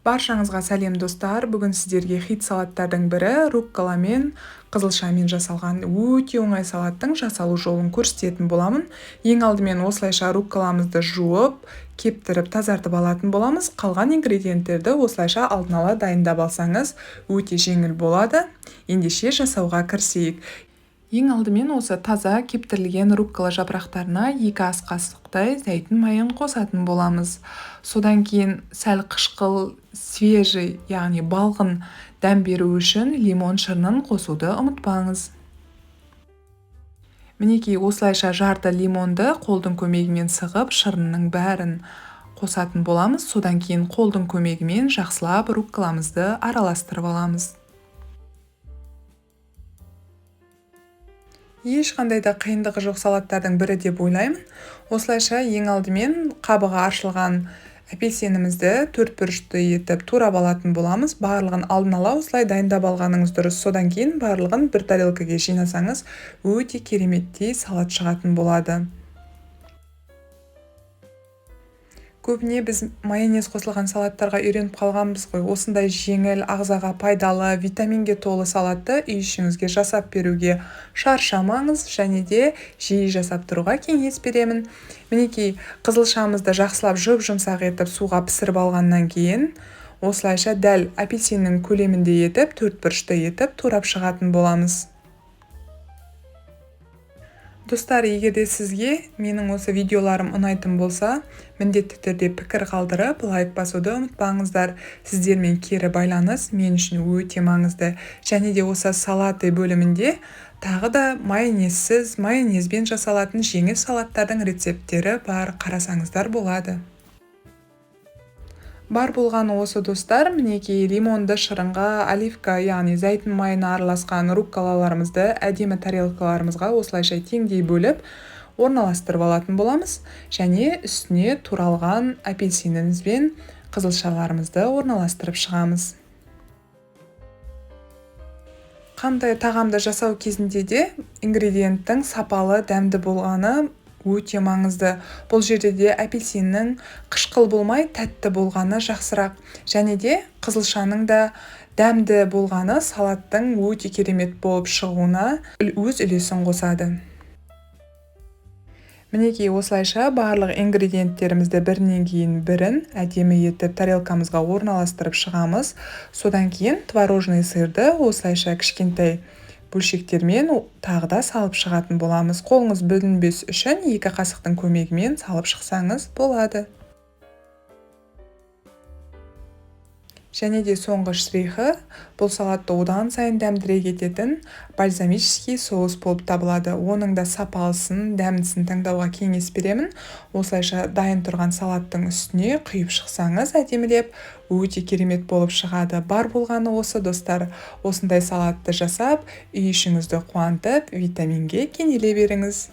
Баршаңызға сәлем достар. Бүгін сіздерге хит салаттардың бірі руккола мен қызылшамен жасалған өте оңай салаттың жасалу жолын көрсететін боламын. Ең алдымен осылайша рукколамызды жуып, кептіріп, тазартып алатын боламыз. Қалған ингредиенттерді осылайша алдын ала дайындап алсаңыз өте жеңіл болады. Ендеше жасауға кірісейік. Ең алдымен осы таза кептірілген руккола жапырақтарына 2 ас қасықтай зәйтүн майын қосатын боламыз. Содан кейін сәл қышқыл, свежий, яғни балғын дәм беру үшін лимон шырынын қосуды ұмытпаңыз. Мінекей осылайша жарты лимонды қолдың көмегімен сығып, шырынның бәрін қосатын боламыз. Содан кейін қолдың көмегімен жақсылап рукколамызды араластырып аламыз. Ешқандай да қиындығы жоқ салаттардың бірі деп ойлаймын. Осылайша ең алдымен қабығы ашылған апельсинімізді 4 бұрышты етіп турап алатын боламыз. Барлығын алдын ала осылай дайындап алғаныңыз дұрыс. Содан кейін барлығын бір тарелкаға жинасаңыз, өте кереметтей салат шығатын болады. Көбіне біз майонез қосылған салаттарға үйреніп қалғанбыз ғой. Осындай жеңіл, ағзаға пайдалы, витаминге толы салатты үй ішіңізге жасап беруге шаршамаңыз, және де жиі жасап тұруға кеңес беремін. Мінекей қызылшамызды жақсылап жұп-жұмсақ етіп суға пісіріп алғаннан кейін, осылайша дәл апельсиннің көлемінде етіп, 4 бұрышты етіп турап шығатын боламыз. Достар, егер де сізге менің осы видеоларым ұнайтын болса, міндетті түрде пікір қалдырып, лайк басуды ұмытпаңыздар. Сіздермен кері байланыс мен үшін өте маңызды. Және де осы салаты бөлімінде тағы да майонезсіз, майонезбен жасалатын жеңіл салаттардың рецепттері бар, қарасаңыздар болады. Бар болғаны осы достар, мінекей лимонды шырынға, оливка, яғни зәйтүн майына араласқан рукколаларымызды әдемі тарелкаларымызға осылайша теңдей бөліп орналастырып алатын боламыз. Және үстіне туралған апельсиніміз бен қызылшаларымызды орналастырып шығамыз. Қандай тағамды жасау кезінде де ингредиенттің сапалы, дәмді болғаны өте маңызды. Бұл жерде де апельсиннің қышқыл болмай, тәтті болғаны жақсырақ. Және де қызылшаның да дәмді болғаны салаттың өте керемет болып шығуына өз үлесін қосады. Мінекей осылайша барлық ингредиенттерімізді бірінен кейін бірін әдемі етіп тарелкамызға орналастырып шығамыз. Содан кейін творожный сырды осылайша кішкентай бөлшектермен тағы да салып шығатын боламыз. Қолыңыз бүлінбес үшін 2 қасықтың көмегімен салып шықсаңыз болады. Және де соңғы штрихы, бұл салатты одан сайын дәмдіре кететін бальзамический соус болып табылады. Оның да сапалысын, дәмдісін таңдауға кеңес беремін. Осылайша дайын тұрған салаттың үстіне құйып шықсаңыз әдемілеп, өте керемет болып шығады. Бар болғаны осы достар. Осындай салатты жасап, үй ішіңізді қуантып, витаминге кенеле беріңіз.